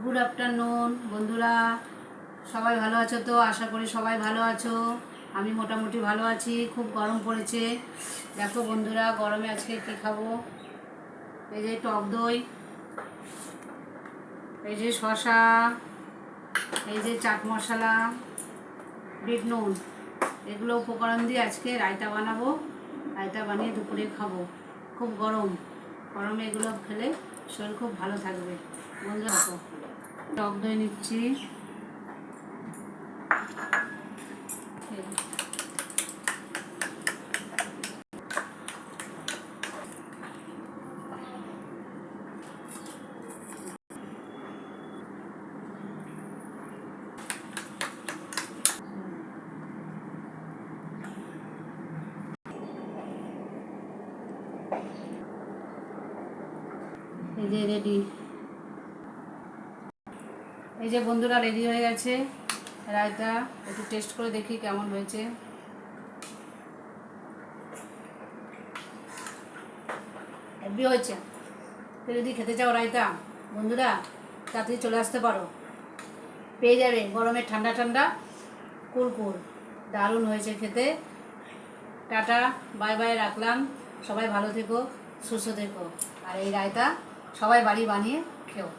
Good afternoon বন্ধুরা, সবাই ভালো আছো তো? আশা করি সবাই ভালো আছো। আমি মোটামুটি ভালো আছি। খুব গরম পড়েছে। দেখো বন্ধুরা, গরমে আজকে কী খাবো। এই যে টক দই, এই যে শসা, এই যে চাট মশলা, বিট নুন, এগুলো উপকরণ দিয়ে আজকে রায়তা বানাবো। রায়তা বানিয়ে দুপুরে খাবো। খুব গরম, গরমে এগুলো খেলে শরীর খুব ভালো থাকবে। বন্ধুরা দেখো, টক দই নিচ্ছি। এই যে রেডি, এই যে বন্ধুরা রেডি হয়ে গেছে রায়তা। একটু টেস্ট করে দেখি কেমন হয়েছে। হেভি হয়েছে। তো যদি খেতে চাও রায়তা বন্ধুরা, তাড়াতাড়ি চলে আসতে পারো, পেয়ে যাবে। গরমে ঠান্ডা ঠান্ডা কুলকুল, দারুণ হয়েছে খেতে। টাটা, বাই বাই, রাখলাম। সবাই ভালো থেকো, সুস্থ থেকো। আর এই রায়তা সবাই বাড়ি বানিয়ে খেও।